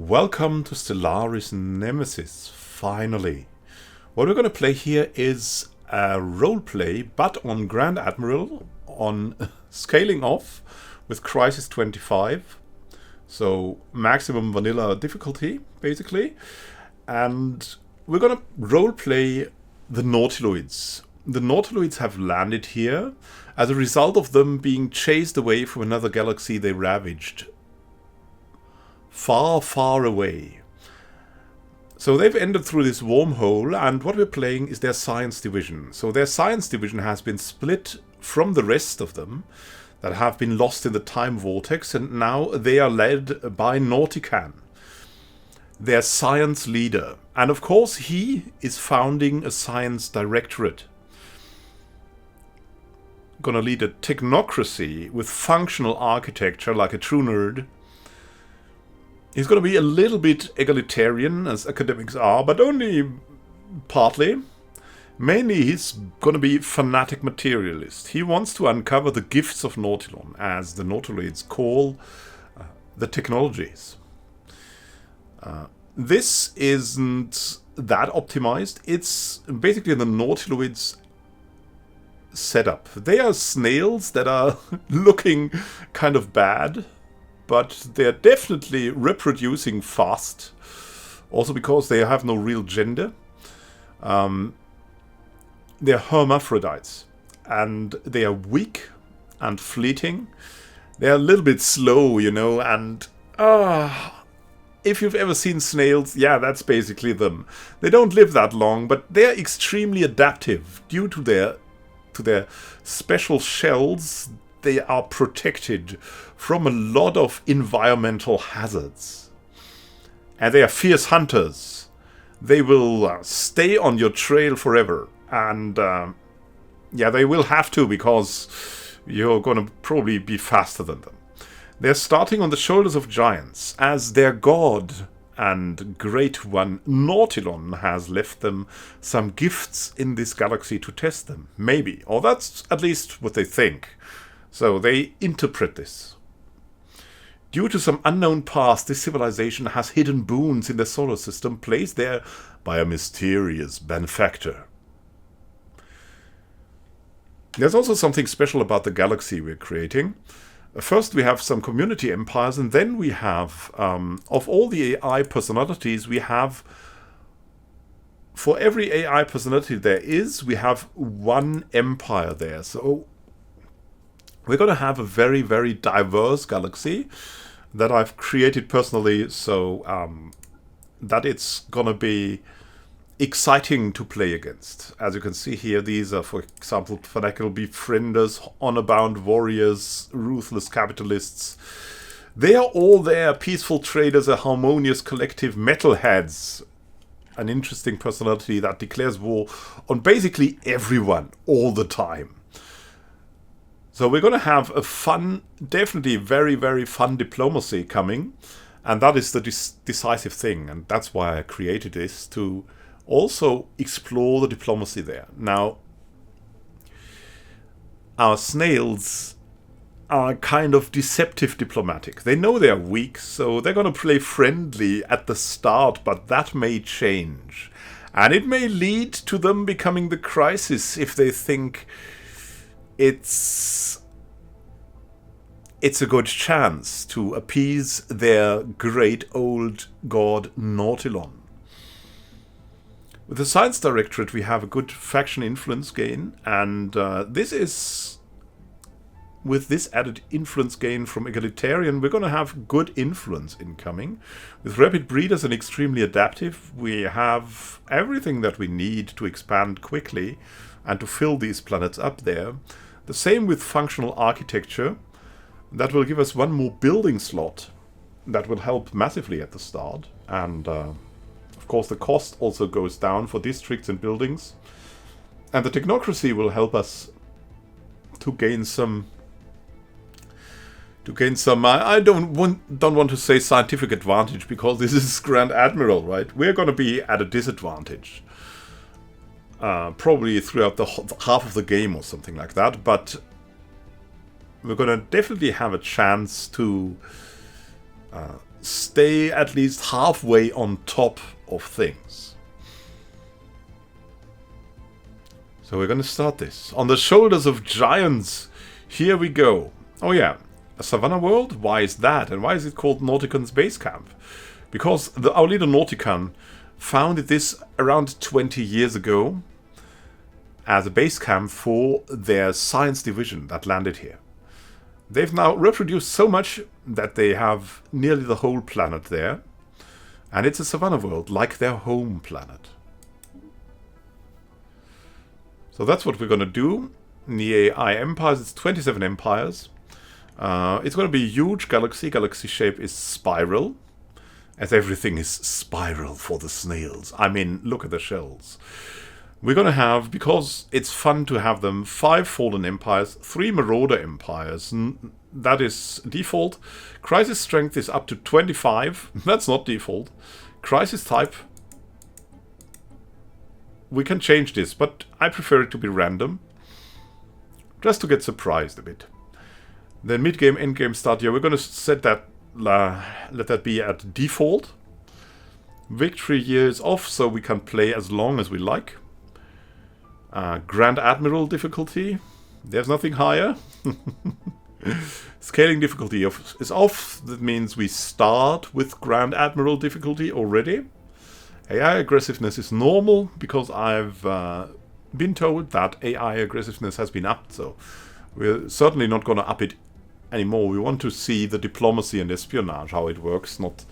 Welcome to Stellaris Nemesis, finally. What we're going to play here is a roleplay, but on Grand Admiral, on scaling off with Crisis 25. So maximum vanilla difficulty, basically. And we're going to roleplay the Nautiloids. The Nautiloids have landed here as a result of them being chased away from another galaxy they ravaged. Far, far away. So they've entered through this wormhole, and what we're playing is their science division. So their science division has been split from the rest of them that have been lost in the time vortex, and now they are led by Nautican, their science leader. And of course he is founding a science directorate. Gonna lead a technocracy with functional architecture like a true nerd. He's going to be a little bit egalitarian, as academics are, but only partly. Mainly, he's going to be fanatic materialist. He wants to uncover the gifts of Nautilon, as the Nautiloids call the technologies. This isn't that optimized. It's basically the Nautiloids setup. They are snails that are looking kind of bad, but they're definitely reproducing fast. Also because they have no real gender. They're hermaphrodites. And they are weak and fleeting. They're a little bit slow, you know, and if you've ever seen snails, yeah, that's basically them. They don't live that long, but they're extremely adaptive. Due to their special shells, they are protected from a lot of environmental hazards. And they are fierce hunters. They will stay on your trail forever. And yeah, they will have to, because you're going to probably be faster than them. They're starting on the shoulders of giants, as their god and great one Nautilon has left them some gifts in this galaxy to test them. Maybe. Or that's at least what they think. So they interpret this. Due to some unknown past, this civilization has hidden boons in the solar system placed there by a mysterious benefactor. There's also something special about the galaxy we're creating. First we have some community empires, and then we have, of all the AI personalities we have, for every AI personality there is, we have one empire there. So we're going to have a very, very diverse galaxy that I've created personally, so that it's going to be exciting to play against. As you can see here, these are, for example, fanatical befrienders, honor-bound warriors, ruthless capitalists. They are all there, peaceful traders, a harmonious collective, metalheads. An interesting personality that declares war on basically everyone, all the time. So we're going to have a fun, definitely very, very fun diplomacy coming. And that is the decisive thing. And that's why I created this, to also explore the diplomacy there. Now, our snails are kind of deceptive diplomatic. They know they're weak, so they're going to play friendly at the start, but that may change. And it may lead to them becoming the crisis if they think it's a good chance to appease their great old god Nautilon. With the Science Directorate we have a good faction influence gain, and this is, with this added influence gain from egalitarian, we're going to have good influence incoming. With rapid breeders and extremely adaptive, we have everything that we need to expand quickly and to fill these planets up there. The same with functional architecture. That will give us one more building slot. That will help massively at the start. And of course the cost also goes down for districts and buildings. And the technocracy will help us to gain some... I don't want to say scientific advantage, because this is Grand Admiral, right? We're going to be at a disadvantage. Probably throughout the half of the game or something like that, but we're going to definitely have a chance to stay at least halfway on top of things. So we're going to start this. On the shoulders of giants, here we go. Oh yeah, a savannah world? Why is that? And why is it called Nauticon's base camp? Because our leader Nauticon founded this around 20 years ago as a base camp for their science division that landed here. They've now reproduced so much that they have nearly the whole planet there. And it's a savannah world, like their home planet. So that's what we're going to do. In the AI empires, it's 27 empires. It's going to be a huge galaxy. Galaxy shape is spiral. As everything is spiral for the snails. I mean, look at the shells. We're going to have, because it's fun to have them, 5 fallen empires, 3 marauder empires. That is default. Crisis strength is up to 25. That's not default. Crisis type. We can change this, but I prefer it to be random. Just to get surprised a bit. Then mid-game, end-game start here. We're going to set that, let that be at default. Victory year is off, so we can play as long as we like. Grand Admiral difficulty. There's nothing higher. Scaling difficulty is off. That means we start with Grand Admiral difficulty already. AI aggressiveness is normal, because I've been told that AI aggressiveness has been upped, so we're certainly not going to up it anymore. We want to see the diplomacy and espionage, how it works, not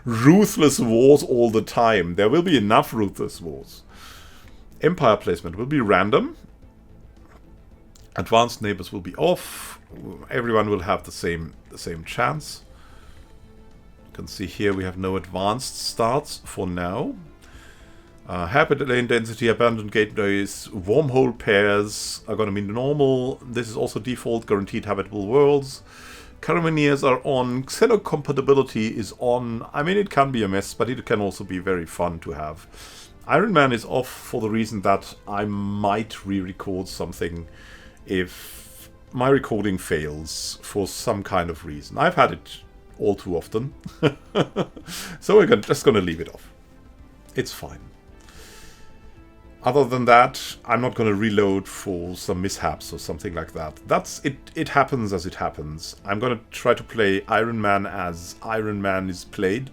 ruthless wars all the time. There will be enough ruthless wars. Empire placement will be random. Advanced neighbors will be off. Everyone will have the same chance. You can see here we have no advanced starts for now. Habit lane density, abandoned gateways, wormhole pairs are going to be normal. This is also default, guaranteed habitable worlds. Carabiniers are on. Xenocompatibility is on. I mean, it can be a mess, but it can also be very fun to have. Iron Man is off for the reason that I might re-record something if my recording fails for some kind of reason. I've had it all too often. So we're just going to leave it off. It's fine. Other than that, I'm not going to reload for some mishaps or something like that. That's it. It happens as it happens. I'm going to try to play Iron Man as Iron Man is played.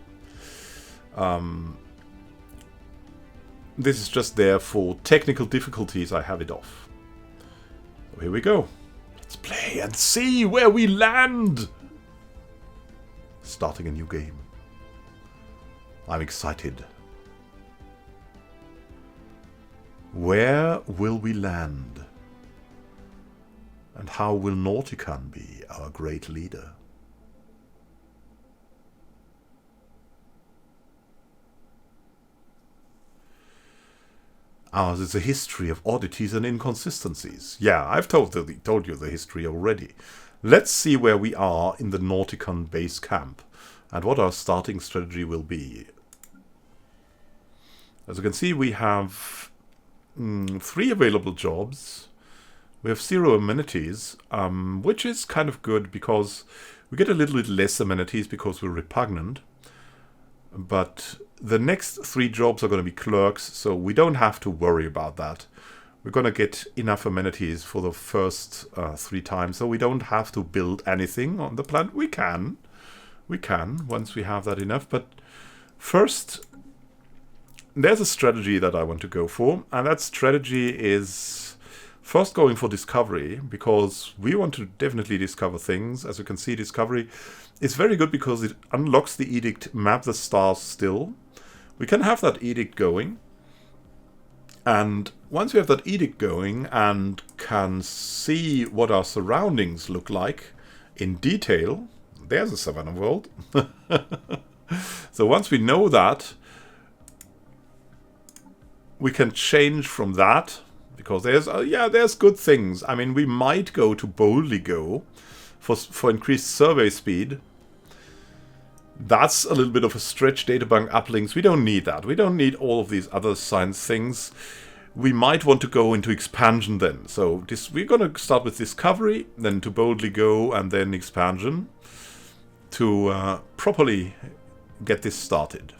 This is just there for technical difficulties. I have it off. So here we go. Let's play and see where we land. Starting a new game. I'm excited. Where will we land? And how will Nauticon be our great leader? Ours is a history of oddities and inconsistencies. Yeah, I've told you the history already. Let's see where we are in the Nauticon base camp and what our starting strategy will be. As you can see, we have 3 available jobs. We have 0 amenities, which is kind of good because we get a little bit less amenities because we're repugnant. But the next 3 jobs are going to be clerks, so we don't have to worry about that. We're going to get enough amenities for the first 3 times, so we don't have to build anything on the planet. We can, once we have that enough. But first, there's a strategy that I want to go for, and that strategy is first going for discovery, because we want to definitely discover things. As you can see, discovery is very good because it unlocks the edict, map the stars still. We can have that edict going. And once we have that edict going and can see what our surroundings look like in detail, there's a savannah world. So once we know that, we can change from that, because there's good things. I mean, we might go to boldly go for increased survey speed. That's a little bit of a stretch. Databank uplinks, we don't need that. We don't need all of these other science things. We might want to go into expansion then. So we're going to start with discovery, then to boldly go, and then expansion. to properly get this started.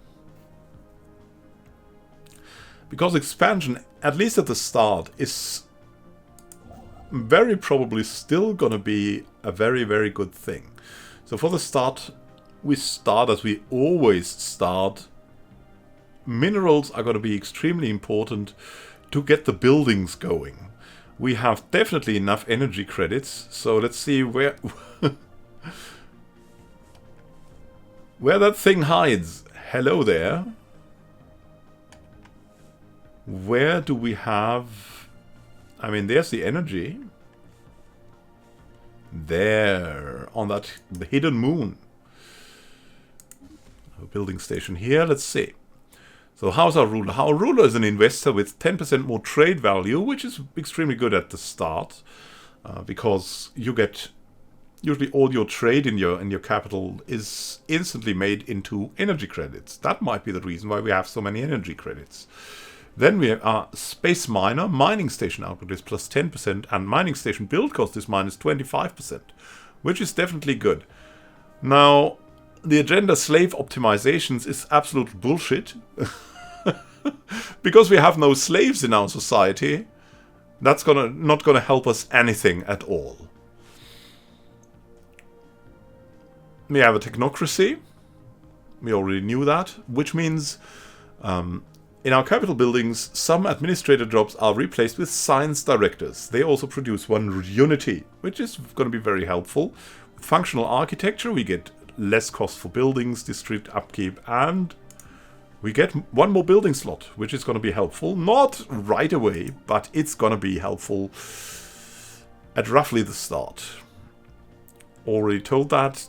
Because expansion, at least at the start, is very probably still gonna be a very, very good thing. So for the start, we start as we always start. Minerals are gonna be extremely important to get the buildings going. We have definitely enough energy credits, so let's see where where that thing hides. Hello there. Where do we have... I mean, there's the energy. There, on that the hidden moon. A building station here, let's see. So how's our ruler? Our ruler is an investor with 10% more trade value, which is extremely good at the start, because you get usually all your trade in your capital is instantly made into energy credits. That might be the reason why we have so many energy credits. Then we have our space miner. Mining station output is plus 10%, and mining station build cost is minus 25%, which is definitely good. Now, the agenda slave optimizations is absolute bullshit. Because we have no slaves in our society, that's not gonna help us anything at all. We have a technocracy. We already knew that, which means in our capital buildings, some administrator jobs are replaced with science directors. They also produce one unity, which is going to be very helpful. With functional architecture, we get less cost for buildings, district upkeep, and we get one more building slot, which is going to be helpful. Not right away, but it's going to be helpful at roughly the start. Already told that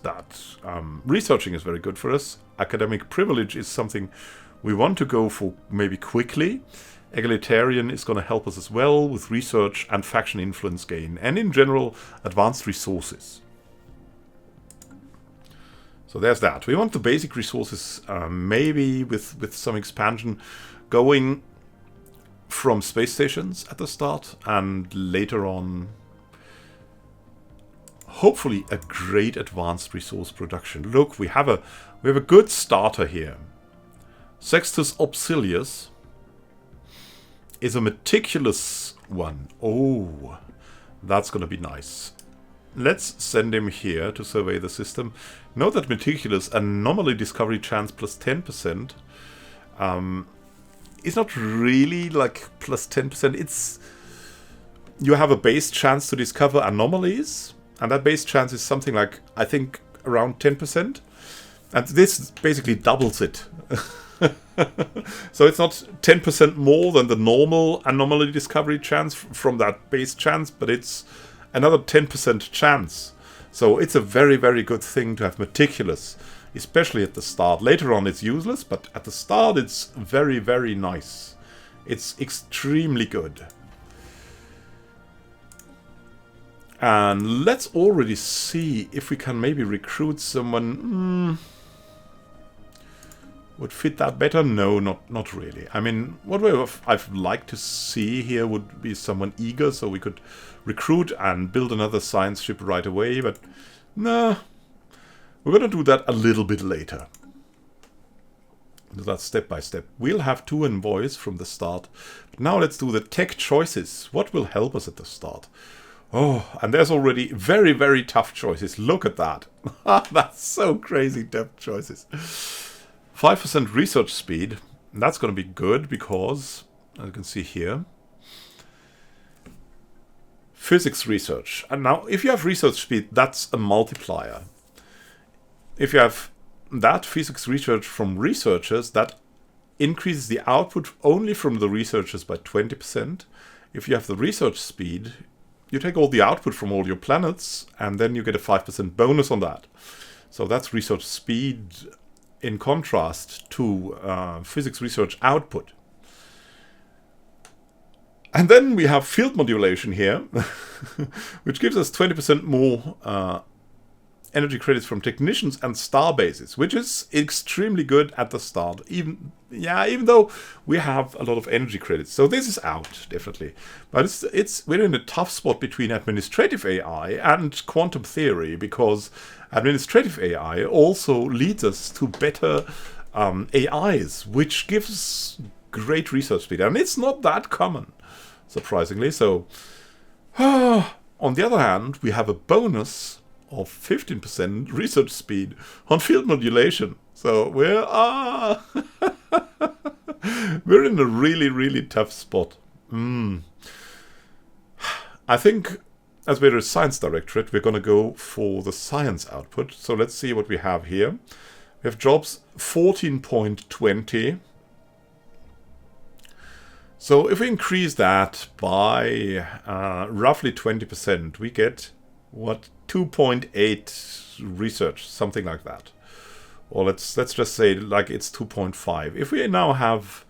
researching is very good for us. Academic privilege is something we want to go for maybe quickly. Egalitarian is going to help us as well with research and faction influence gain, and in general, advanced resources. So there's that. We want the basic resources, maybe with some expansion, going from space stations at the start, and later on, hopefully a great advanced resource production. Look, we have a good starter here. Sextus Obsilius is a meticulous one. Oh, that's going to be nice. Let's send him here to survey the system. Note that meticulous anomaly discovery chance plus 10%. It's not really like plus 10%. It's... You have a base chance to discover anomalies. And that base chance is something like, I think, around 10%. And this basically doubles it. So it's not 10% more than the normal anomaly discovery chance from that base chance, but it's another 10% chance. So it's a very, very good thing to have meticulous, especially at the start. Later on it's useless, but at the start it's very, very nice. It's extremely good. And let's already see if we can maybe recruit someone... would fit that better? No, not really. I mean, what I'd like to see here would be someone eager, so we could recruit and build another science ship right away, but nah. We're going to do that a little bit later. Do that step by step. We'll have 2 envoys from the start. But now let's do the tech choices. What will help us at the start? Oh, and there's already very, very tough choices. Look at that. That's so crazy tough choices. 5% research speed. That's going to be good because, as you can see here, physics research. And now, if you have research speed, that's a multiplier. If you have that physics research from researchers, that increases the output only from the researchers by 20%. If you have the research speed, you take all the output from all your planets, and then you get a 5% bonus on that. So that's research speed in contrast to physics research output. And then we have field modulation here, which gives us 20% more energy credits from technicians and star bases, which is extremely good at the start, even though we have a lot of energy credits. So this is out, definitely. But we're in a tough spot between administrative AI and quantum theory, because administrative AI also leads us to better AIs, which gives great research speed. And it's not that common, surprisingly. So, on the other hand, we have a bonus of 15% research speed on field modulation. So we're we're in a really, really tough spot. I think, as we're a science directorate, we're going to go for the science output. So let's see what we have here. We have jobs 14.20. So if we increase that by roughly 20%, we get, what, 2.8 research, something like that. Or let's just say like it's 2.5. If we now have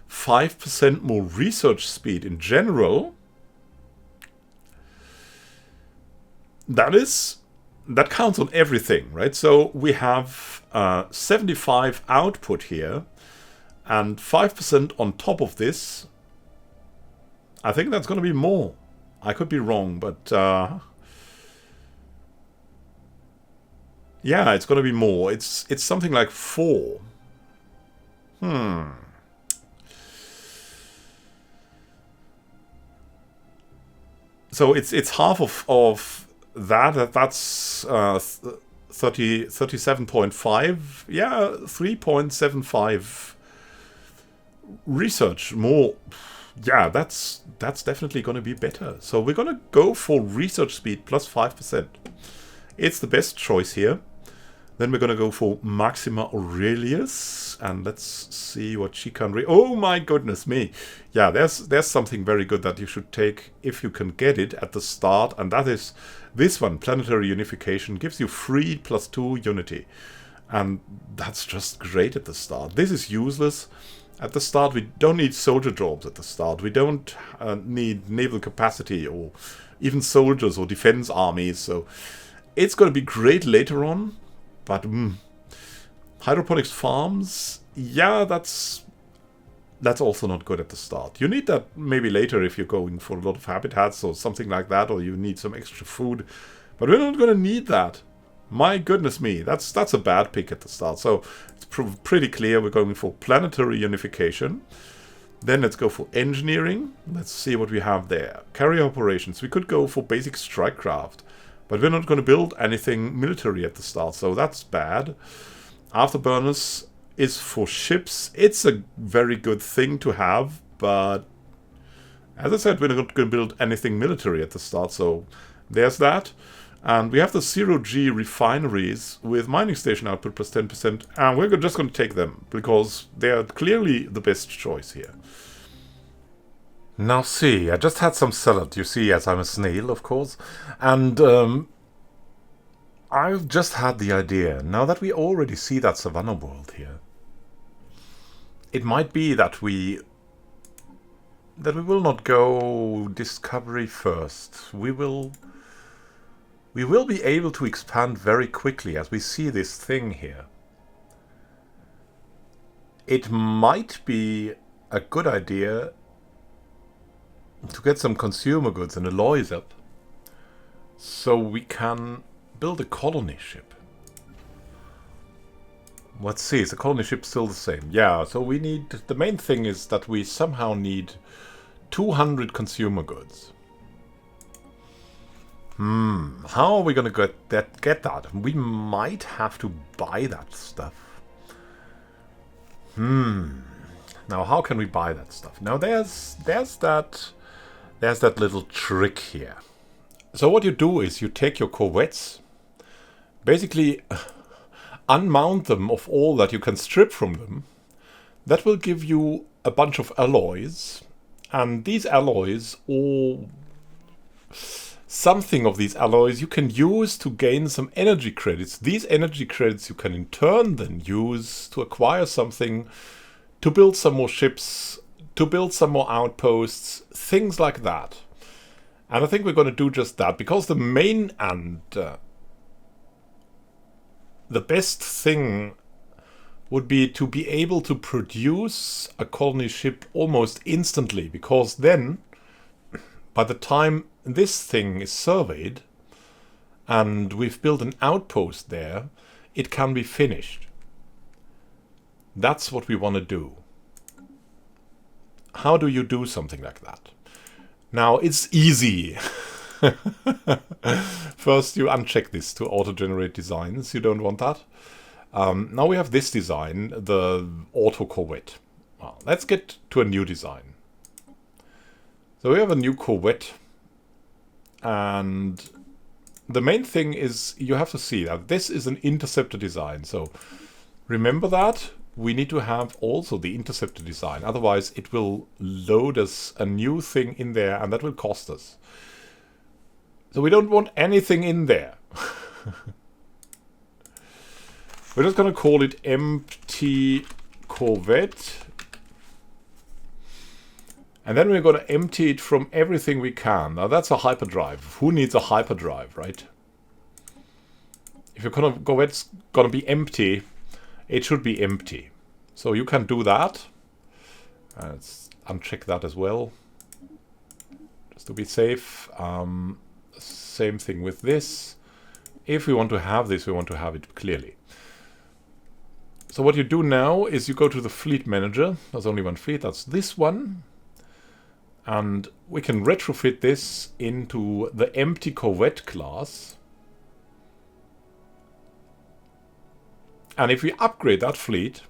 5% more research speed in general, that counts on everything, right? So we have 75 output here, and 5% on top of this. I think that's going to be more. I could be wrong, but yeah, it's going to be more. It's something like 4. So it's half of that. That's 37.5. Yeah, 3.75 research more. Yeah, that's definitely going to be better. So we're going to go for research speed plus 5%. It's the best choice here. Then we're going to go for Maxima Aurelius, and let's see what she can read. Oh my goodness me. Yeah, there's something very good that you should take if you can get it at the start, and that is this one, Planetary Unification, gives you free +2 unity. And that's just great at the start. This is useless. At the start, we don't need soldier jobs at the start. We don't need naval capacity or even soldiers or defense armies. So it's going to be great later on. But hydroponics farms, yeah, that's also not good at the start. You need that maybe later if you're going for a lot of habitats or something like that, or you need some extra food. But we're not going to need that. My goodness me, that's a bad pick at the start. So it's pretty clear we're going for planetary unification. Then let's go for engineering. Let's see what we have there. Carrier operations. We could go for basic strike craft. But we're not going to build anything military at the start, so that's bad. Afterburners is for ships. It's a very good thing to have, but as I said, we're not going to build anything military at the start, so there's that. And we have the 0G refineries with mining station output plus 10%, and we're just going to take them, because they're clearly the best choice here. Now see, I just had some salad, you see, as I'm a snail, of course, and I've just had the idea, now that we already see that Savannah world here, it might be that we will not go discovery first. We will be able to expand very quickly as we see this thing here. It might be a good idea to get some consumer goods and alloys up, so we can build a colony ship. Let's see, is the colony ship still the same? Yeah, so we need, the main thing is that we somehow need 200 consumer goods. How are we gonna get that? We might have to buy that stuff. Now how can we buy that stuff? Now there's that little trick here. So what you do is you take your corvettes, basically unmount them of all that you can strip from them. That will give you a bunch of alloys, and these alloys, or something of these alloys, you can use to gain some energy credits. These energy credits you can in turn then use to acquire something, to build some more ships, to build some more outposts, things like that. And I think we're going to do just that, because the main and the best thing would be to be able to produce a colony ship almost instantly, because then, by the time this thing is surveyed and we've built an outpost there, it can be finished. That's what we want to do. How do you do something like that? Now, it's easy. First, you uncheck this to auto-generate designs. You don't want that. Now we have this design, the auto corvette. Well, let's get to a new design. So we have a new corvette. And the main thing is you have to see that this is an interceptor design. So remember that. We need to have also the interceptor design. Otherwise, it will load us a new thing in there, and that will cost us. So we don't want anything in there. We're just going to call it empty corvette. And then we're going to empty it from everything we can. Now that's a hyperdrive. Who needs a hyperdrive, right? If your corvette's going to be empty, it should be empty. So you can do that. Let's uncheck that as well. Just to be safe. Same thing with this. If we want to have this, we want to have it clearly. So what you do now is you go to the fleet manager. There's only one fleet. That's this one. And we can retrofit this into the empty corvette class. And if we upgrade that fleet,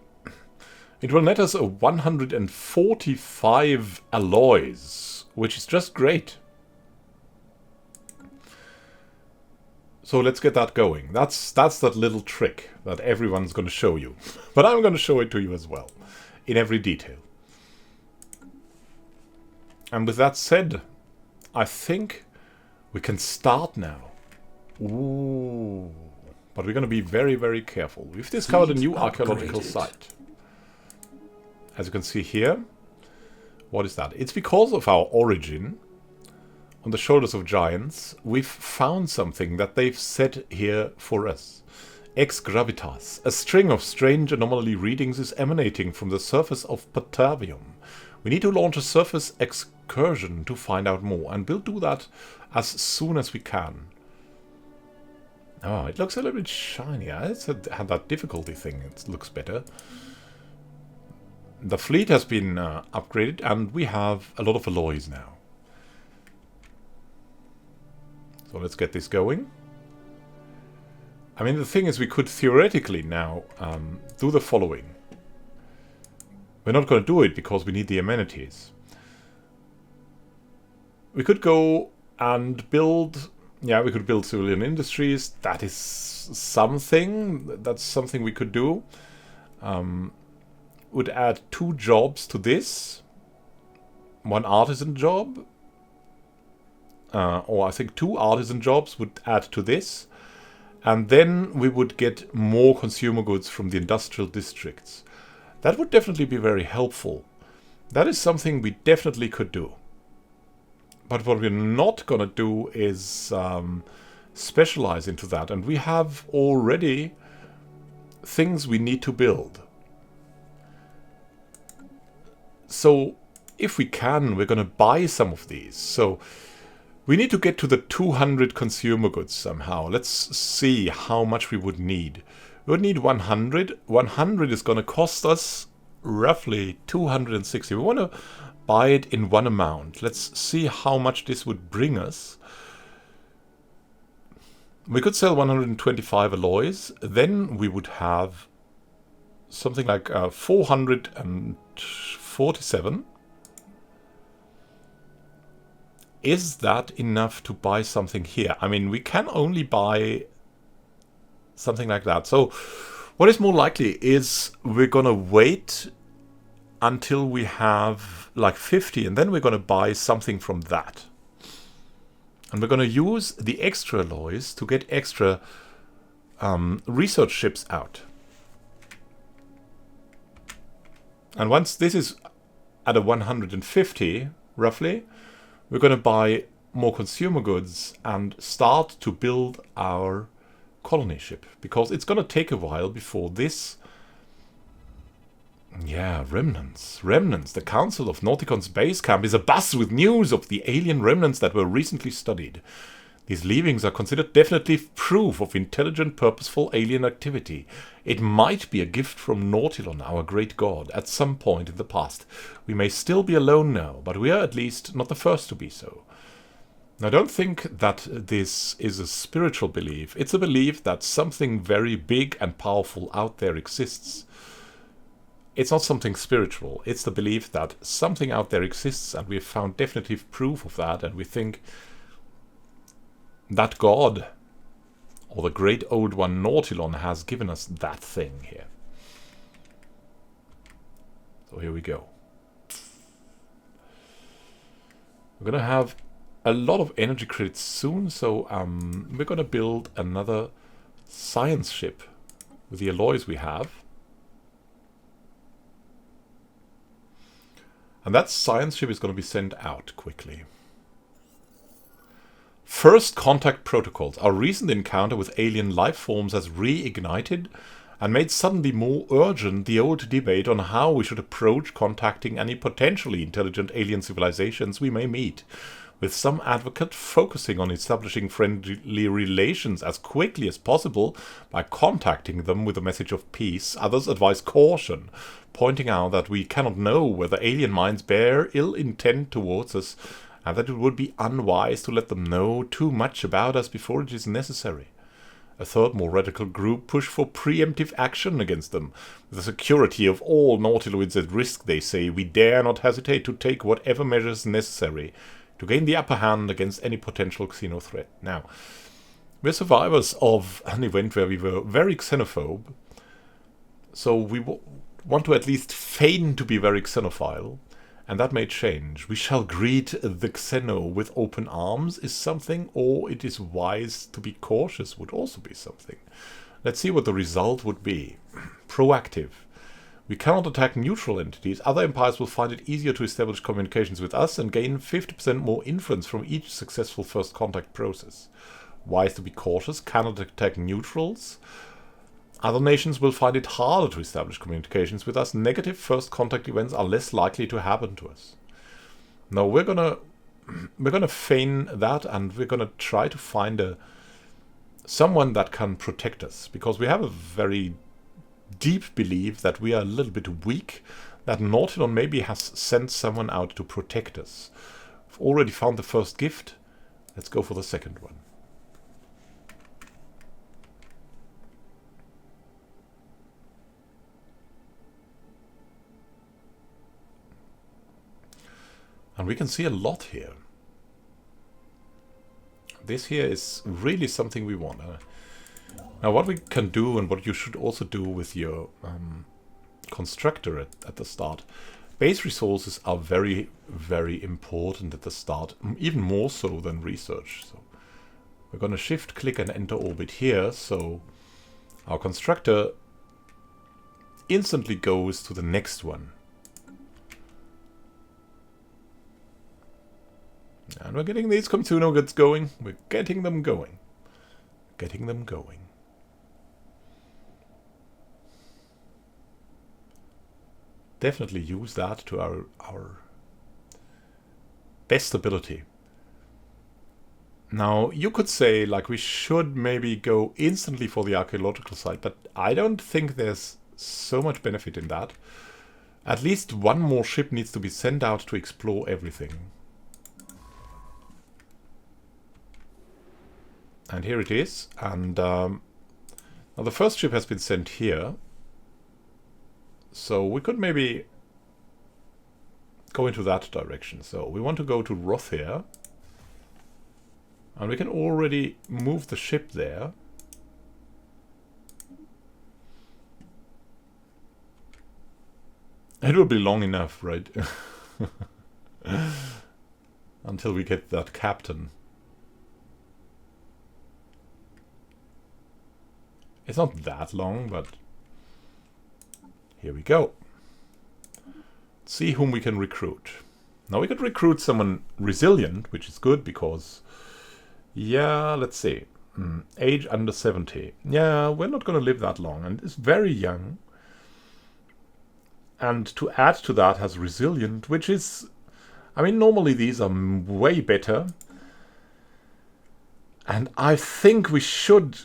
it will net us a 145 alloys, which is just great. So let's get that going. That's that little trick that everyone's going to show you. But I'm going to show it to you as well, in every detail. And with that said, I think we can start now. Ooh. But we're going to be very, very careful. We've discovered a new archaeological site. As you can see here. What is that? It's because of our origin. On the shoulders of giants, we've found something that they've set here for us. Ex gravitas. A string of strange anomaly readings is emanating from the surface of Patavium. We need to launch a surface excursion to find out more. And we'll do that as soon as we can. Oh, it looks a little bit shinier. It's had that difficulty thing. It looks better. The fleet has been upgraded, and we have a lot of alloys now. So let's get this going. I mean, the thing is, we could theoretically now do the following. We're not going to do it because we need the amenities. We could go and build... Yeah, we could build civilian industries. That is something. That's something we could do. Would add 2 jobs to this. 1 artisan job. Or I think 2 artisan jobs would add to this. And then we would get more consumer goods from the industrial districts. That would definitely be very helpful. That is something we definitely could do. But what we're not going to do is specialize into that. And we have already things we need to build. So if we can, we're going to buy some of these. So we need to get to the 200 consumer goods somehow. Let's see how much we would need. We would need 100. 100 is going to cost us roughly 260. We want to buy it in one amount. Let's see how much this would bring us. We could sell 125 alloys. Then we would have something like 447. Is that enough to buy something here? I mean, we can only buy something like that. So what is more likely is we're going to wait until we have like 50, and then we're going to buy something from that. And we're going to use the extra alloys to get extra research ships out. And once this is at a 150, roughly, we're going to buy more consumer goods and start to build our colony ship. Because it's going to take a while before this... Yeah, remnants. Remnants. The Council of Nauticon's base camp is abuzz with news of the alien remnants that were recently studied. His leavings are considered definitive proof of intelligent, purposeful alien activity. It might be a gift from Nautilon, our great god, at some point in the past. We may still be alone now, but we are at least not the first to be so. Now, don't think that this is a spiritual belief. It's a belief that something very big and powerful out there exists. It's not something spiritual. It's the belief that something out there exists, and we have found definitive proof of that, and we think that God, or the great old one Nautilon, has given us that thing here. So here we go. We're going to have a lot of energy credits soon, so we're going to build another science ship with the alloys we have. And that science ship is going to be sent out quickly. First contact protocols. Our recent encounter with alien life forms has reignited and made suddenly more urgent the old debate on how we should approach contacting any potentially intelligent alien civilizations we may meet, with some advocate focusing on establishing friendly relations as quickly as possible by contacting them with a message of peace. Others advise caution, pointing out that we cannot know whether alien minds bear ill intent towards us, and that it would be unwise to let them know too much about us before it is necessary. A third, more radical group push for preemptive action against them. With the security of all Nautiloids at risk, they say, we dare not hesitate to take whatever measures necessary to gain the upper hand against any potential xeno threat. Now, we're survivors of an event where we were very xenophobe, so we want to at least feign to be very xenophile. And that may change. We shall greet the Xeno with open arms is something, or it is wise to be cautious would also be something. Let's see what the result would be. Proactive. We cannot attack neutral entities. Other empires will find it easier to establish communications with us and gain 50% more influence from each successful first contact process. Wise to be cautious. Cannot attack neutrals. Other nations will find it harder to establish communications with us. Negative first contact events are less likely to happen to us. Now we're gonna feign that, and we're gonna try to find someone that can protect us, because we have a very deep belief that we are a little bit weak, that Nautilon maybe has sent someone out to protect us. We've already found the first gift. Let's go for the second one. And we can see a lot here. This here is really something we want. Now what we can do, and what you should also do with your constructor at the start. Base resources are very, very important at the start, even more so than research. So we're going to shift click and enter orbit here, so our constructor instantly goes to the next one. And we're getting these Comtuno going. We're getting them going. Getting them going. Definitely use that to our best ability. Now, you could say, like, we should maybe go instantly for the archaeological side, but I don't think there's so much benefit in that. At least one more ship needs to be sent out to explore everything. And here it is. And now the first ship has been sent here. So we could maybe go into that direction. So we want to go to Roth here. And we can already move the ship there. It will be long enough, right? Until we get that captain. It's not that long, but here we go. Let's see whom we can recruit. Now we could recruit someone resilient, which is good because, yeah, let's see. Age under 70. Yeah, we're not going to live that long, and it's very young. And to add to that has resilient, which is, I mean, normally these are way better. And I think we should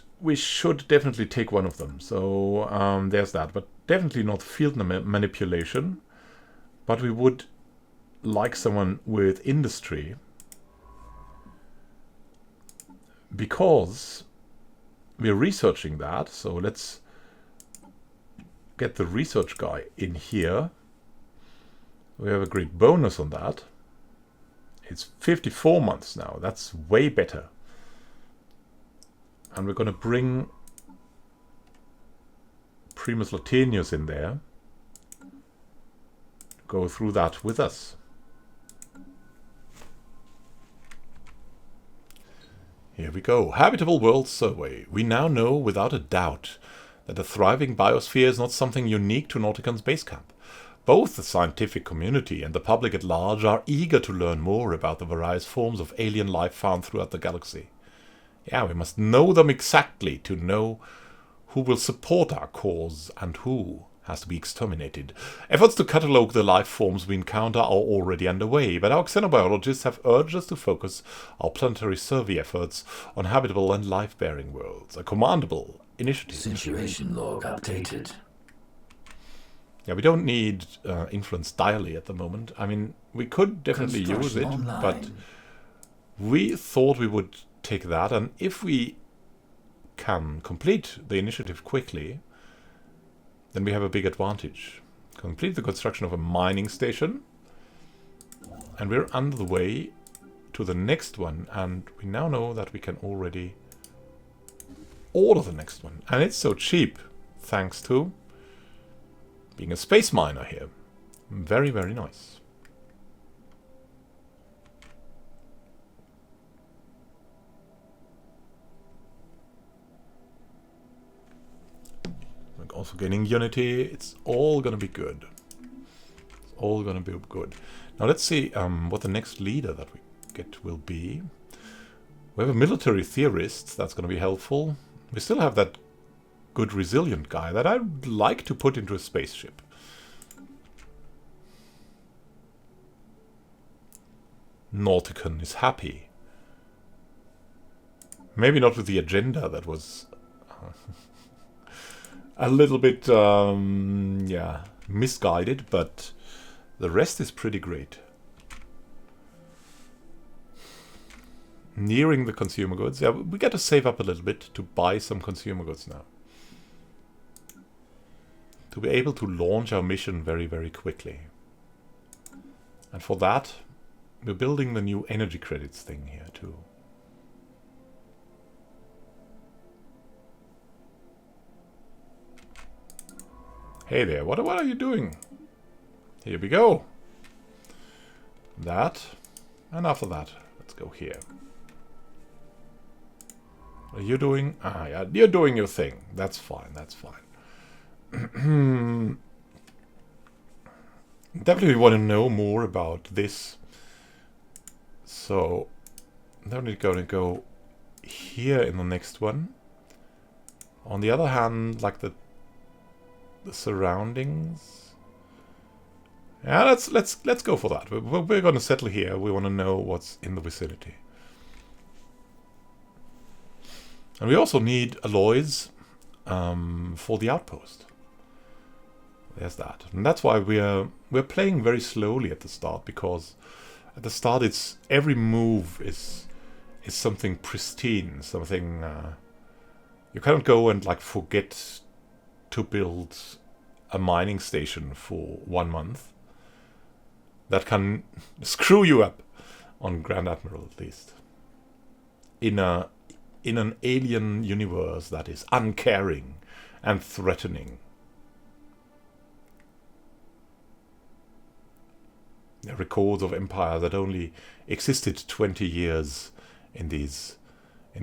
definitely take one of them. So there's that. But definitely not field manipulation. But we would like someone with industry. Because we're researching that. So let's get the research guy in here. We have a great bonus on that. It's 54 months now. That's way better. And we're going to bring Primus Latenius in there. Go through that with us. Here we go. Habitable World Survey. We now know without a doubt that a thriving biosphere is not something unique to Nauticon's base camp. Both the scientific community and the public at large are eager to learn more about the various forms of alien life found throughout the galaxy. Yeah, we must know them exactly to know who will support our cause and who has to be exterminated. Efforts to catalogue the life forms we encounter are already underway, but our xenobiologists have urged us to focus our planetary survey efforts on habitable and life-bearing worlds. A commendable initiative. Situation log updated. Yeah, we don't need influence dially at the moment. I mean, we could definitely use it, online. But we thought we would take that, and if we can complete the initiative quickly, then we have a big advantage. Complete the construction of a mining station, and we're on the way to the next one, and we now know that we can already order the next one. And it's so cheap, thanks to being a space miner here. Very, very nice. We're also gaining unity. It's all gonna be good. It's all gonna be good. Now let's see what the next leader that we get will be. We have a military theorist. That's gonna be helpful. We still have that good resilient guy that I'd like to put into a spaceship. Nauticon is happy. Maybe not with the agenda that was a little bit yeah, misguided, but the rest is pretty great. Nearing the consumer goods. Yeah, we got to save up a little bit to buy some consumer goods now. To be able to launch our mission very, very quickly. And for that, we're building the new energy credits thing here too. Hey there, what are you doing? Here we go. That, and after that, let's go here. What are you doing? Ah, yeah, you're doing your thing. That's fine, that's fine. Definitely want to know more about this. So, then we're going to go here in the next one. On the other hand, like the surroundings. Yeah, let's go for that. We're going to settle here. We want to know what's in the vicinity. And we also need alloys for the outpost. There's that. And that's why we're playing very slowly at the start, because at the start it's every move is something pristine, something you cannot go and like forget to build a mining station for 1 month. That can screw you up on Grand Admiral, at least. In an alien universe that is uncaring and threatening. There are records of empire that only existed 20 years in these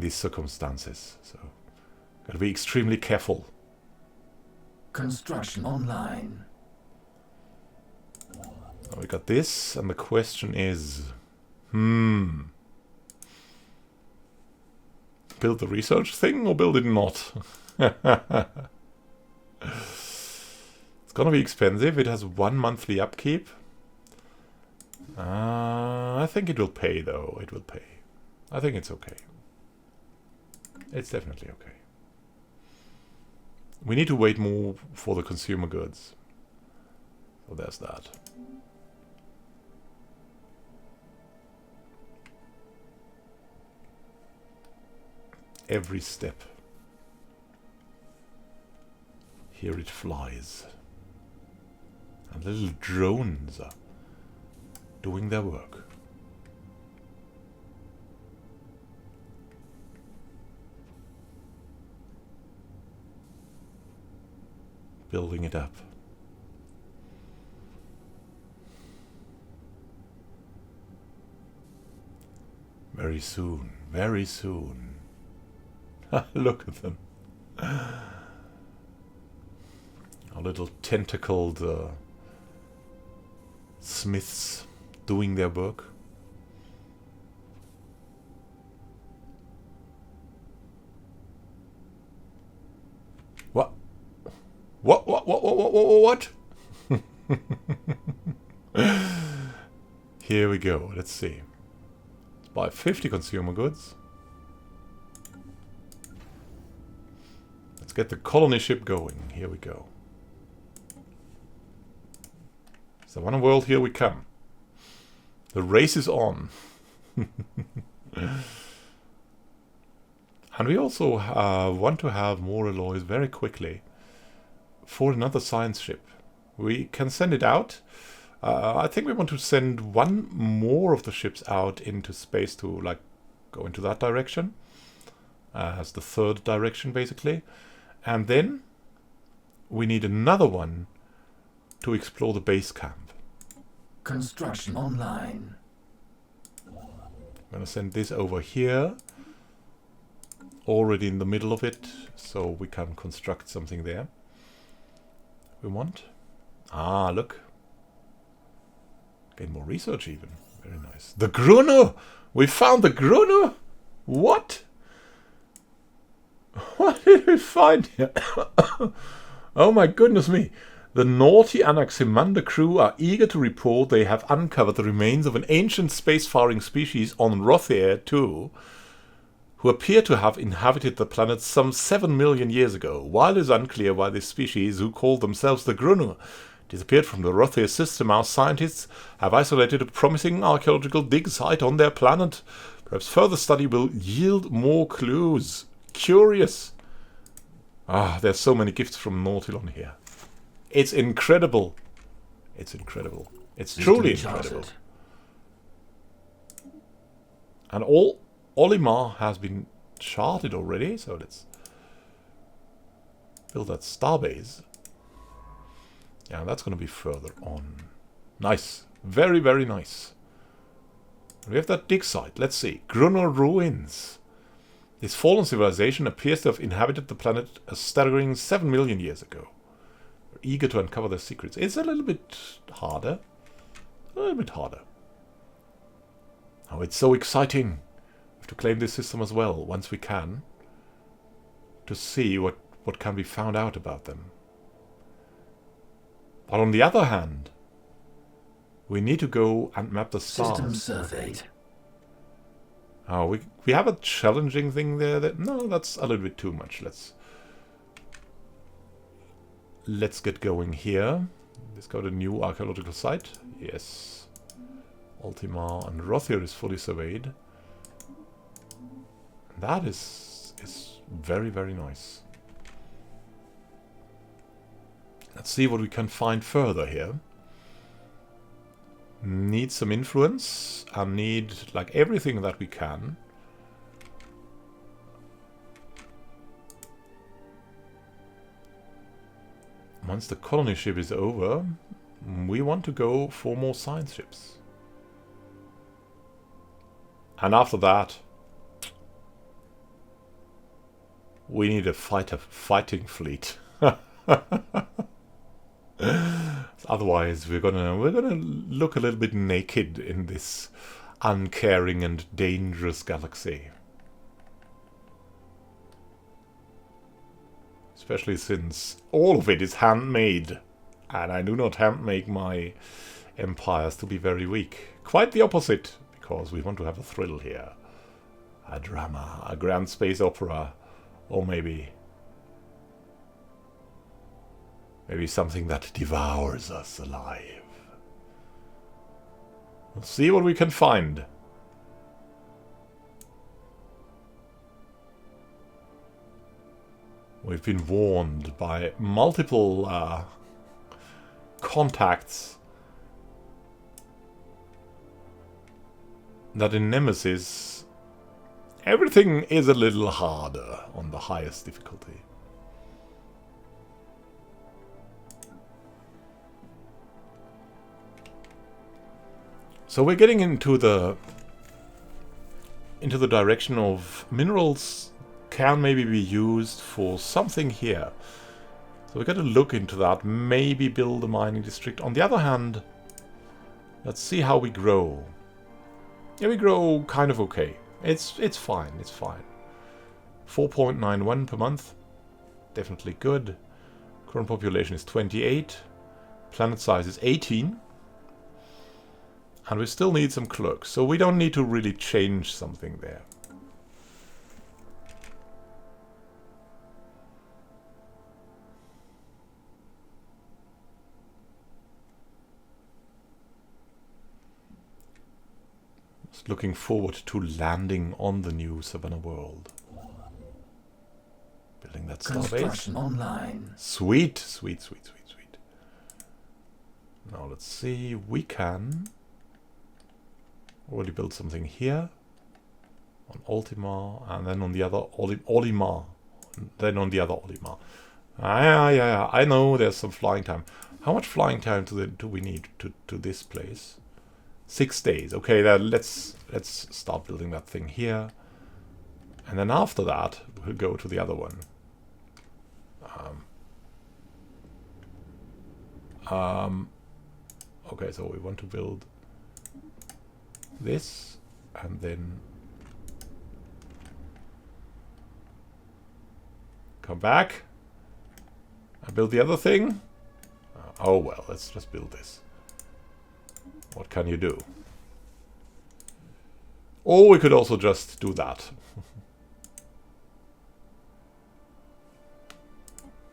circumstances. So, gotta be extremely careful. Construction online. So we got this, and the question is, build the research thing or build it not? It's gonna be expensive. It has 1 monthly upkeep. I think it will pay, though. It will pay. I think it's okay. It's definitely okay. We need to wait more for the consumer goods. So there's that. Every step. Here it flies. And little drones are doing their work. Building it up. Very soon, very soon. Look at them. Our little tentacled smiths doing their work. What? What? Here we go. Let's see. Let's buy 50 consumer goods. Let's get the colony ship going. Here we go. So, one world, here we come. The race is on. And we also want to have more alloys very quickly for another science ship. We can send it out. I think we want to send one more of the ships out into space to like go into that direction. As the third direction, basically. And then we need another one to explore the base camp. Construction online. I'm going to send this over here. Already in the middle of it, so we can construct something there. We want. Ah, look. Gain more research even. Very nice. The Gruno! We found the Gruno! What? What did we find here? Oh my goodness me. The naughty Anaximander crew are eager to report they have uncovered the remains of an ancient spacefaring species on Rothair 2, who appear to have inhabited the planet some 7 million years ago. While it is unclear why this species, who call themselves the Grunu, disappeared from the Rothair system, our scientists have isolated a promising archaeological dig site on their planet. Perhaps further study will yield more clues. Curious. Ah, there's so many gifts from Nautilon here. It's incredible. It's incredible. It's truly incredible. And Olimar has been charted already, so let's build that starbase. Yeah, that's going to be further on. Nice. Very, very nice. We have that dig site. Let's see. Grunner ruins. This fallen civilization appears to have inhabited the planet a staggering 7 million years ago. We're eager to uncover their secrets. It's a little bit harder. A little bit harder. Oh, it's so exciting. To claim this system as well, once we can, to see what can be found out about them. But on the other hand, we need to go and map the stars. System surveyed. Oh, we have a challenging thing there. No, that's a little bit too much. Let's get going here. Let's go to a new archaeological site. Yes. Ultima and Rothair is fully surveyed. That is very, very nice. Let's see what we can find further here. Need some influence and need like everything that we can. Once the colony ship is over, we want to go for more science ships. And after that, we need a fighting fleet. Otherwise, we're gonna look a little bit naked in this uncaring and dangerous galaxy. Especially since all of it is handmade, and I do not handmake my empires to be very weak. Quite the opposite, because we want to have a thrill here, a drama, a grand space opera. Or maybe something that devours us alive. Let's see what we can find. We've been warned by multiple contacts that in Nemesis everything is a little harder on the highest difficulty. So we're getting into the direction of minerals can maybe be used for something here. So we got to look into that, maybe build a mining district. On the other hand, let's see how we grow. Yeah, we grow kind of okay. It's fine, it's fine. 4.91 per month. Definitely good. Current population is 28. Planet size is 18. And we still need some clerks, so we don't need to really change something there. Just looking forward to landing on the new Savannah world. Building that starbase. Construction online. Sweet, sweet, sweet, sweet, sweet. Now let's see, we can already build something here on Ultima, and then on the other Olimar, then on the other Olimar. Yeah, I know there's some flying time. How much flying time do we need to this place? 6 days. Okay, then let's start building that thing here, and then after that we'll go to the other one. Okay, so we want to build this, and then come back and build the other thing. Oh well, let's just build this. What can you do? Or we could also just do that.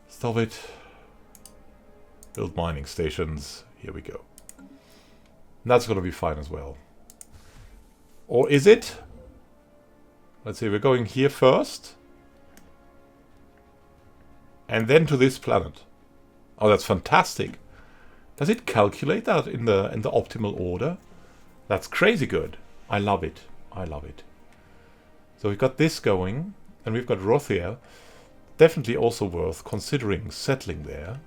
Stop it. Build mining stations. Here we go. That's going to be fine as well. Or is it? Let's see, we're going here first. And then to this planet. Oh, that's fantastic. Does it calculate that in the optimal order? That's crazy good. I love it. I love it. So we've got this going, and we've got Rothia. Definitely also worth considering settling there.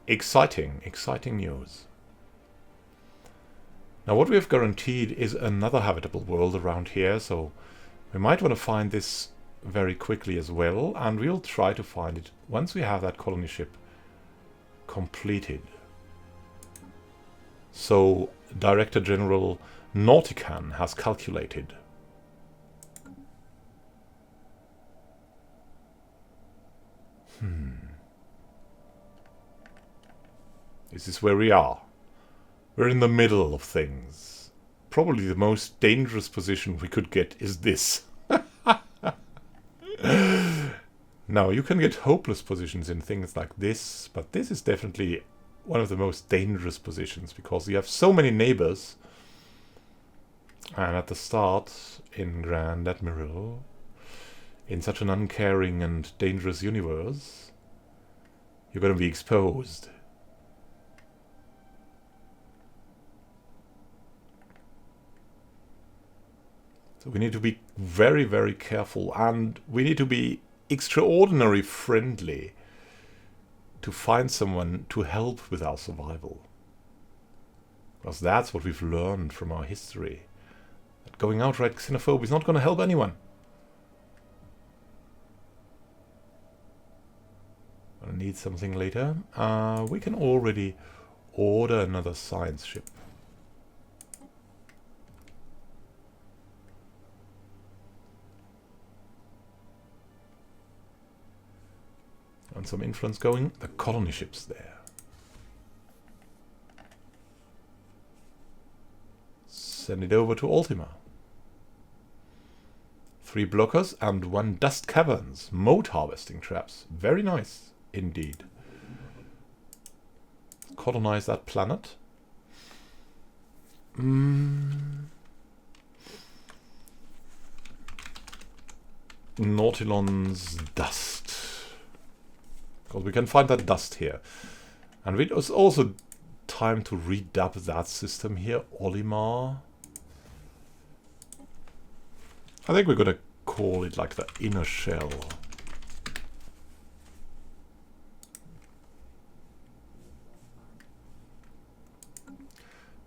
Exciting, exciting news. Now what we have guaranteed is another habitable world around here, so we might want to find this very quickly as well, and we'll try to find it once we have that colony ship completed. So Director General Nautican has calculated. This is where we are. We're in the middle of things. Probably the most dangerous position we could get is this. Now, you can get hopeless positions in things like this, but this is definitely one of the most dangerous positions because you have so many neighbors. And at the start, in Grand Admiral, in such an uncaring and dangerous universe, you're going to be exposed. So we need to be very, very careful, and we need to be extraordinarily friendly to find someone to help with our survival. Because that's what we've learned from our history. That going outright xenophobe is not going to help anyone. I need something later. We can already order another science ship. And some influence going. The colony ship's there. Send it over to Ultima. 3 blockers and 1 dust caverns. Mote harvesting traps. Very nice indeed. Colonize that planet. Nautilon's dust. Because we can find that dust here. And it was also time to redub that system here. Olimar. I think we're gonna call it like the inner shell.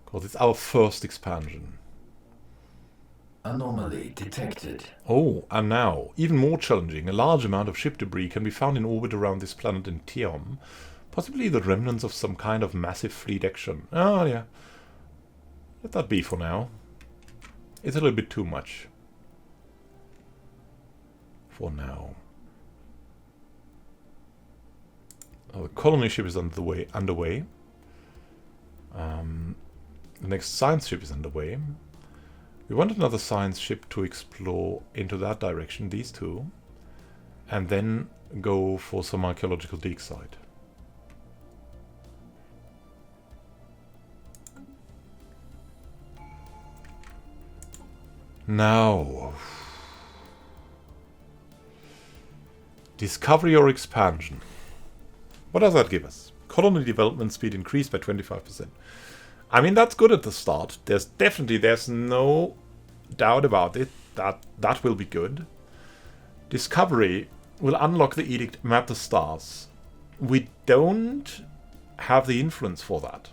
Because it's our first expansion. Anomaly detected. Oh, and now, even more challenging, a large amount of ship debris can be found in orbit around this planet in Tiom. Possibly the remnants of some kind of massive fleet action. Oh, yeah. Let that be for now. It's a little bit too much. For now. Oh, the colony ship is underway. The next science ship is underway. We want another science ship to explore into that direction, these two. And then go for some archaeological dig site. Now. Discovery or expansion. What does that give us? Colony development speed increased by 25%. I mean, that's good at the start. There's no doubt about it that will be good. Discovery will unlock the edict, map the stars. We don't have the influence for that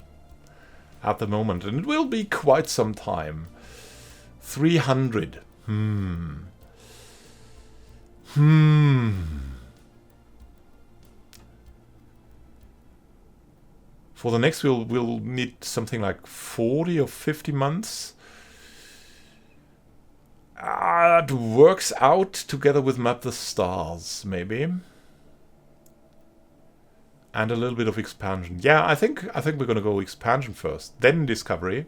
at the moment, and it will be quite some time. 300. For the next, we'll need something like 40 or 50 months. It works out together with Map the Stars, maybe. And a little bit of expansion. Yeah, I think we're gonna go expansion first, then Discovery.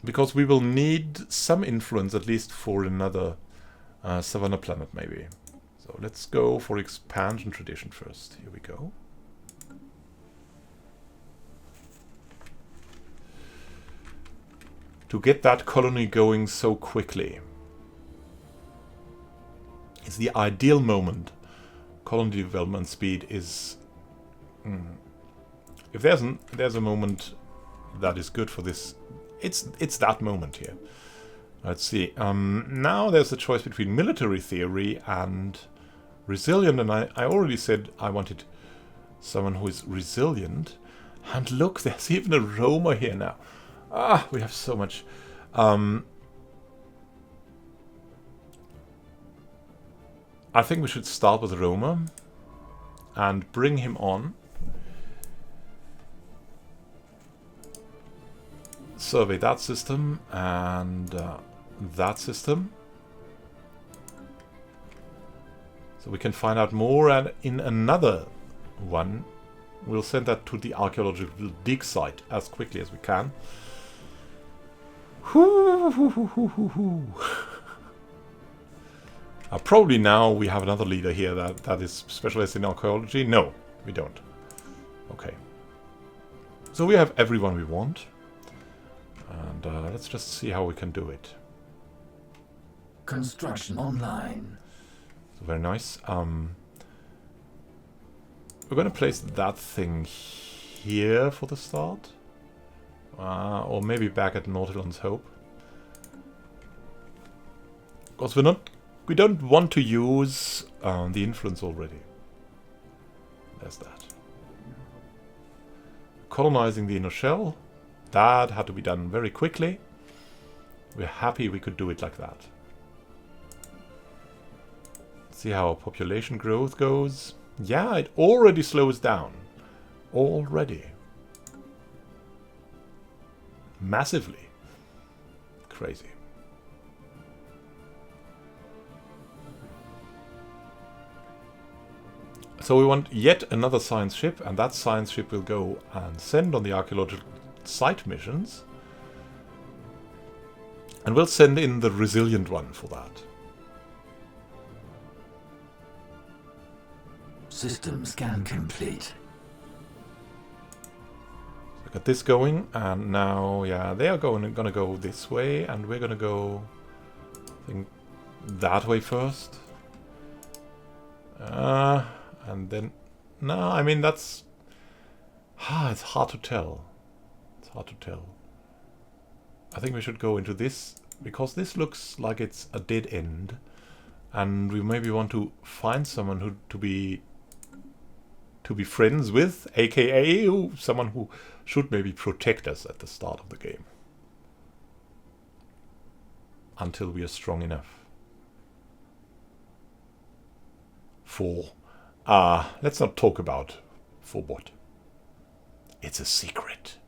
Because we will need some influence at least for another Savannah planet, maybe. So let's go for expansion tradition first. Here we go. To get that colony going so quickly. It's the ideal moment. Colony development speed is... If there's a moment that is good for this, it's that moment here. Let's see. Now there's a choice between military theory and resilient, and I already said I wanted someone who is resilient. And look, there's even a roamer here now. Ah, we have so much. I think we should start with Roma and bring him on. Survey that system and that system. So we can find out more, and in another one we'll send that to the archaeological dig site as quickly as we can. Probably now we have another leader here that is specialized in archaeology. No, we don't. Okay. So we have everyone we want. And let's just see how we can do it. Construction online. So very nice. We're going to place that thing here for the start. Or maybe back at Nautilon's Hope. Because we don't want to use the influence already. There's that. Colonizing the inner shell. That had to be done very quickly. We're happy we could do it like that. See how our population growth goes. Yeah, it already slows down. Already. Massively. Crazy. So we want yet another science ship, and that science ship will go and send on the archaeological site missions. And we'll send in the resilient one for that. System scan complete. Got this going, and now, yeah, they are gonna go this way, and we're gonna go, I think, that way first. And then, no, I mean, that's, it's hard to tell. It's hard to tell. I think we should go into this, because this looks like it's a dead end, and we maybe want to find someone who to be friends with, aka someone who should maybe protect us at the start of the game. Until we are strong enough. For, let's not talk about for what. It's a secret.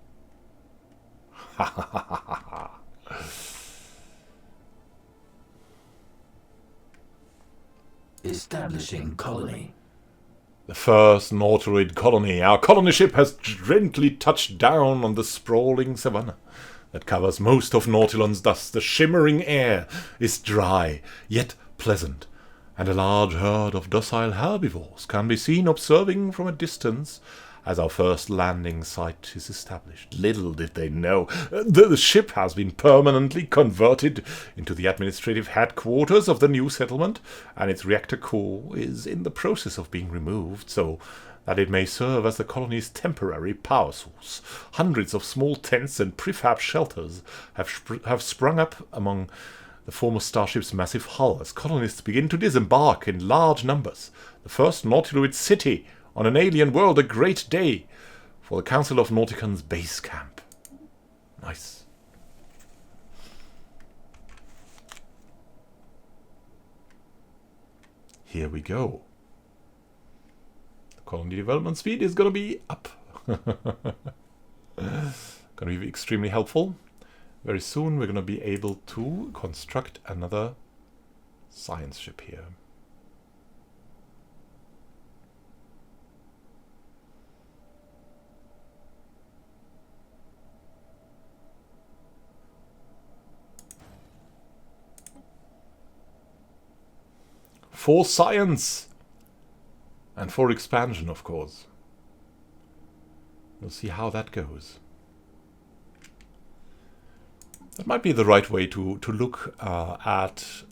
Establishing colony. The first Nautiloid colony. Our colony ship has gently touched down on the sprawling savanna that covers most of Nautilon's dust. The shimmering air is dry, yet pleasant, and a large herd of docile herbivores can be seen observing from a distance as our first landing site is established. Little did they know, the ship has been permanently converted into the administrative headquarters of the new settlement, and its reactor core is in the process of being removed, so that it may serve as the colony's temporary power source. Hundreds of small tents and prefab shelters have sprung up among the former starship's massive hull as colonists begin to disembark in large numbers. The first Nautiloid city on an alien world, a great day for the Council of Nautican's base camp. Nice. Here we go. The colony development speed is going to be up. Going to be extremely helpful. Very soon we're going to be able to construct another science ship here. For science! And for expansion, of course. We'll see how that goes. That might be the right way to look at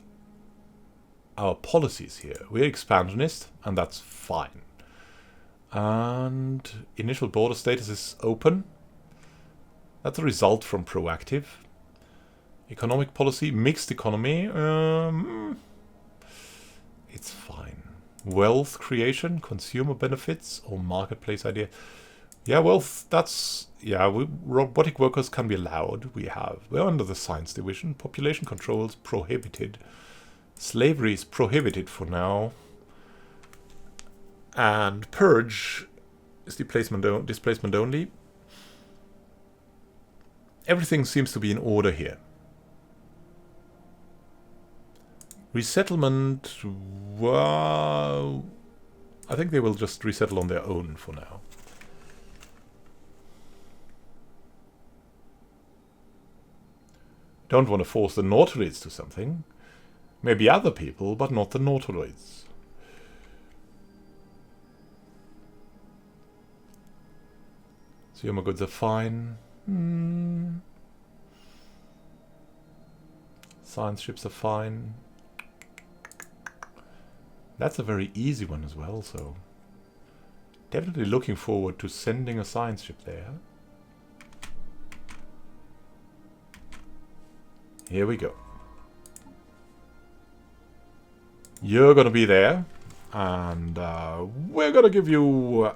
our policies here. We're expansionist, and that's fine. And initial border status is open. That's a result from proactive. Economic policy, mixed economy. It's fine. Wealth creation, consumer benefits, or marketplace idea. Yeah, wealth, that's... Yeah, robotic workers can be allowed. We're under the science division. Population control is prohibited. Slavery is prohibited for now. And purge is displacement only. Everything seems to be in order here. Resettlement, well, I think they will just resettle on their own for now. Don't want to force the Nautiloids to something. Maybe other people, but not the Nautiloids. Consumer goods are fine. Science ships are fine. That's a very easy one as well, so definitely looking forward to sending a science ship there. Here we go. You're gonna be there, and we're gonna give you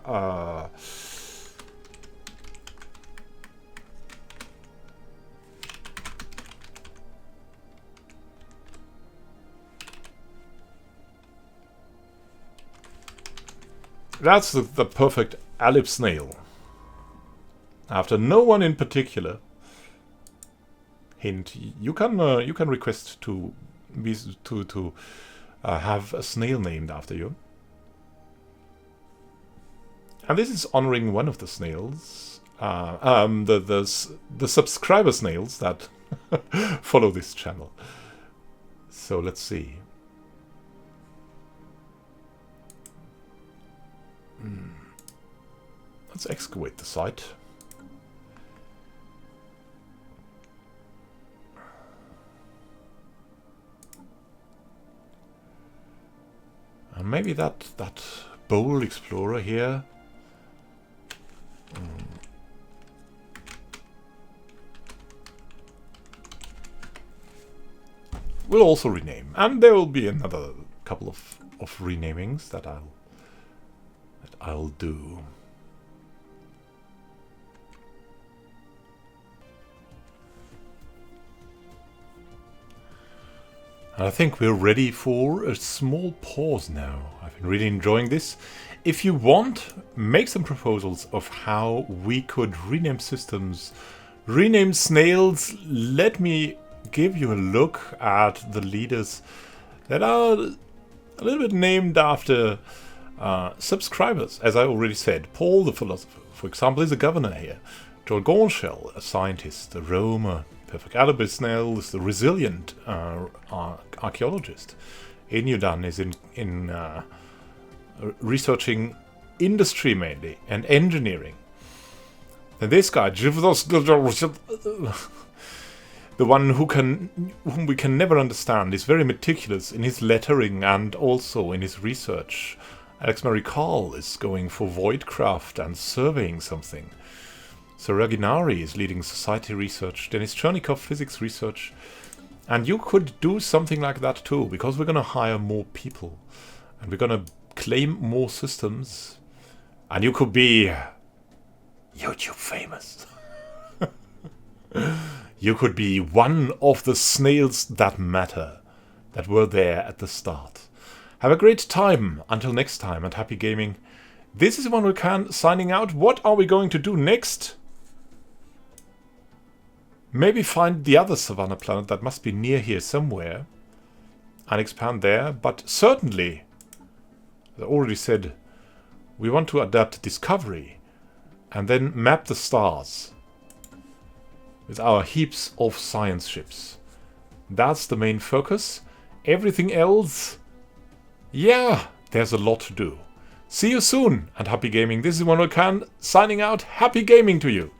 that's the perfect ellipse snail. After no one in particular. Hint: you can request to be have a snail named after you. And this is honoring one of the snails, the subscriber snails that follow this channel. So let's see. Let's excavate the site. And maybe that bold explorer here. We'll also rename, and there will be another couple of renamings that I'll do. And I think we're ready for a small pause now. I've been really enjoying this. If you want, make some proposals of how we could rename systems, rename snails. Let me give you a look at the leaders that are a little bit named after subscribers. As I already said, Paul the philosopher, for example, is a governor here. Jorgonshell, a scientist. A Roma, Perfect Alibis Snail is the resilient archaeologist. Inudan is in researching industry mainly and engineering. And this guy, the one whom we can never understand, is very meticulous in his lettering and also in his research. Alex Mary Carl is going for voidcraft and surveying something. Saraginari is leading society research. Denis Chernikov physics research. And you could do something like that too, because we're going to hire more people. And we're going to claim more systems. And you could be YouTube famous. You could be one of the snails that matter, that were there at the start. Have a great time. Until next time, and happy gaming. This is Immanuel Khan signing out. What are we going to do next? Maybe find the other savannah planet that must be near here somewhere and expand there. But certainly, as I already said, we want to adapt Discovery and then map the stars with our heaps of science ships. That's the main focus. Everything else, yeah, there's a lot to do. See you soon and happy gaming. This is Immanuel Khan signing out. Happy gaming to you.